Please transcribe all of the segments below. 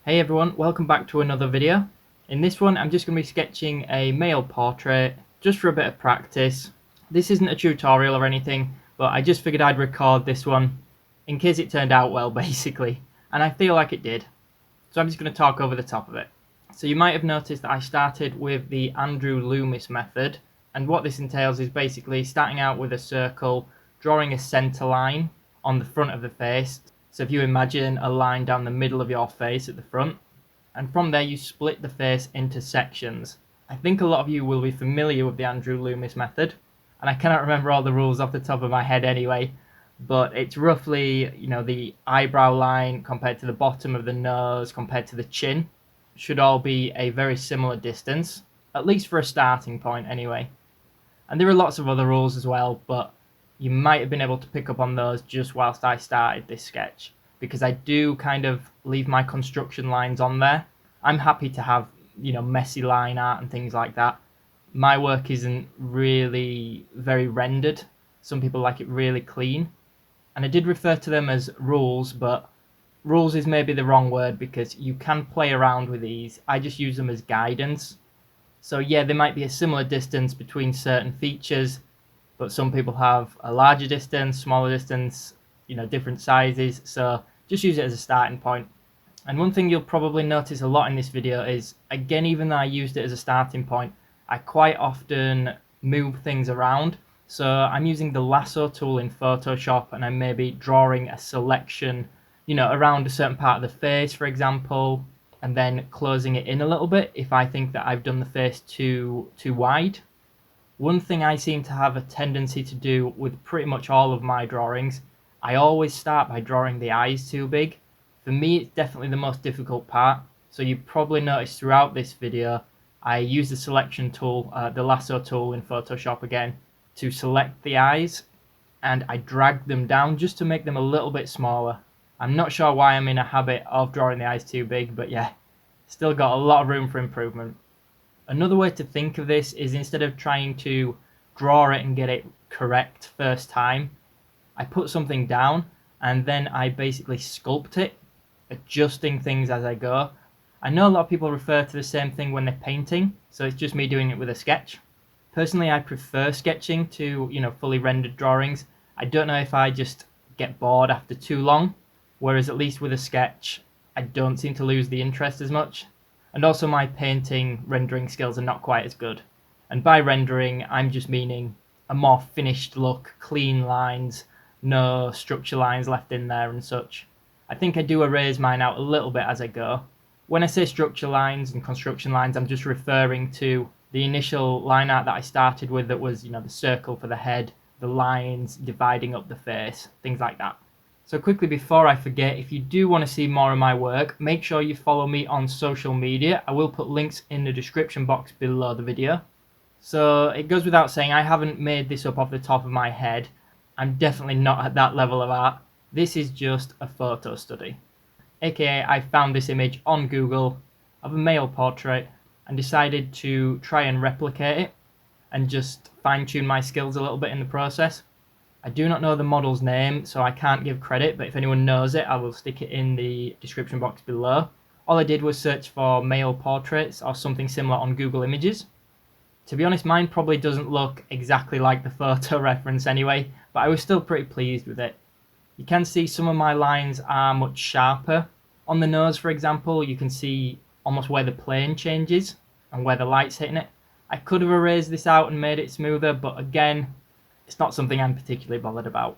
Hey everyone, welcome back to another video. In this one I'm just going to be sketching a male portrait just for a bit of practice. This isn't a tutorial or anything, but I just figured I'd record this one in case it turned out well basically, and I feel like it did. So I'm just going to talk over the top of it. So you might have noticed that I started with the Andrew Loomis method, and what this entails is basically starting out with a circle, drawing a center line on the front of the face. So if you imagine a line down the middle of your face at the front, and from there you split the face into sections. I think a lot of you will be familiar with the Andrew Loomis method, and I cannot remember all the rules off the top of my head anyway, but it's roughly, the eyebrow line compared to the bottom of the nose compared to the chin should all be a very similar distance, at least for a starting point anyway. And there are lots of other rules as well, but you might have been able to pick up on those just whilst I started this sketch, because I do kind of leave my construction lines on there. I'm happy to have, messy line art and things like that. My work isn't really very rendered. Some people like it really clean. And I did refer to them as rules, but rules is maybe the wrong word because you can play around with these. I just use them as guidance. So yeah, there might be a similar distance between certain features, but some people have a larger distance, smaller distance, different sizes. So just use it as a starting point. And one thing you'll probably notice a lot in this video is, again, even though I used it as a starting point, I quite often move things around. So I'm using the lasso tool in Photoshop, and I'm maybe drawing a selection, around a certain part of the face, for example, and then closing it in a little bit if I think that I've done the face too wide. One thing I seem to have a tendency to do with pretty much all of my drawings, I always start by drawing the eyes too big. For me, it's definitely the most difficult part. So you probably noticed throughout this video, I use the selection tool, the lasso tool in Photoshop again, to select the eyes, and I drag them down just to make them a little bit smaller. I'm not sure why I'm in a habit of drawing the eyes too big, but yeah, still got a lot of room for improvement. Another way to think of this is, instead of trying to draw it and get it correct first time, I put something down and then I basically sculpt it, adjusting things as I go. I know a lot of people refer to the same thing when they're painting, so it's just me doing it with a sketch. Personally, I prefer sketching to, fully rendered drawings. I don't know if I just get bored after too long, whereas at least with a sketch, I don't seem to lose the interest as much. And also my painting rendering skills are not quite as good. And by rendering, I'm just meaning a more finished look, clean lines, no structure lines left in there and such. I think I do erase mine out a little bit as I go. When I say structure lines and construction lines, I'm just referring to the initial line art that I started with, that was, the circle for the head, the lines dividing up the face, things like that. So quickly before I forget, if you do want to see more of my work, make sure you follow me on social media. I will put links in the description box below the video. So it goes without saying, I haven't made this up off the top of my head. I'm definitely not at that level of art. This is just a photo study. AKA, I found this image on Google of a male portrait and decided to try and replicate it and just fine-tune my skills a little bit in the process. I do not know the model's name, so I can't give credit, but if anyone knows it, I will stick it in the description box below. All I did was search for male portraits or something similar on Google Images. To be honest, mine probably doesn't look exactly like the photo reference anyway, but I was still pretty pleased with it. You can see some of my lines are much sharper. On the nose, for example, you can see almost where the plane changes and where the light's hitting it. I could have erased this out and made it smoother, but again, it's not something I'm particularly bothered about.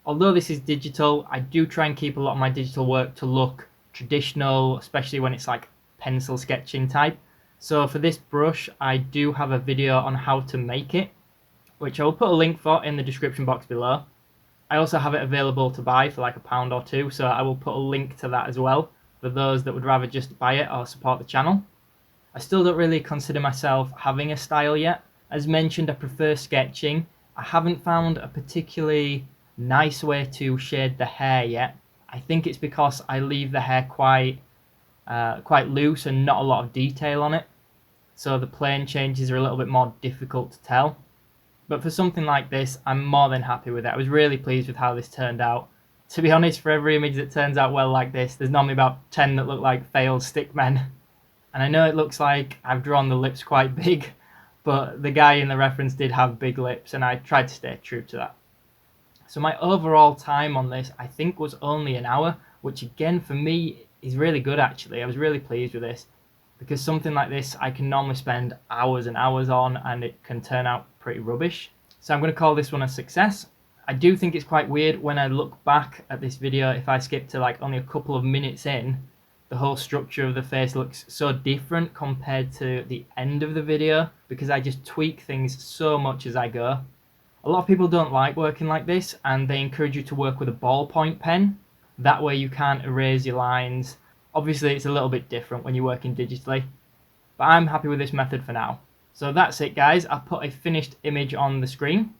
Although this is digital, I do try and keep a lot of my digital work to look traditional, especially when it's like pencil sketching type. So for this brush, I do have a video on how to make it, which I will put a link for in the description box below. I also have it available to buy for like £1 or £2, so I will put a link to that as well for those that would rather just buy it or support the channel. I still don't really consider myself having a style yet. As mentioned, I prefer sketching. I haven't found a particularly nice way to shade the hair yet. I think it's because I leave the hair quite loose and not a lot of detail on it. So the plane changes are a little bit more difficult to tell. But for something like this, I'm more than happy with it. I was really pleased with how this turned out. To be honest, for every image that turns out well like this, there's normally about 10 that look like failed stickmen. And I know it looks like I've drawn the lips quite big, but the guy in the reference did have big lips, and I tried to stay true to that. So my overall time on this, I think, was only an hour, which again for me is really good actually. I was really pleased with this, because something like this I can normally spend hours and hours on and it can turn out pretty rubbish. So I'm going to call this one a success. I do think it's quite weird when I look back at this video, if I skip to like only a couple of minutes in, the whole structure of the face looks so different compared to the end of the video, because I just tweak things so much as I go. A lot of people don't like working like this, and they encourage you to work with a ballpoint pen. That way you can't erase your lines. Obviously it's a little bit different when you're working digitally, but I'm happy with this method for now. So that's it guys, I'll put a finished image on the screen.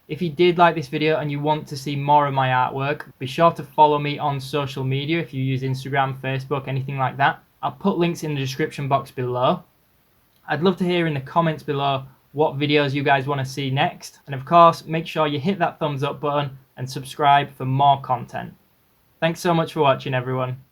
If you did like this video and you want to see more of my artwork, be sure to follow me on social media if you use Instagram, Facebook, anything like that. I'll put links in the description box below. I'd love to hear in the comments below what videos you guys want to see next. And of course, make sure you hit that thumbs up button and subscribe for more content. Thanks so much for watching everyone.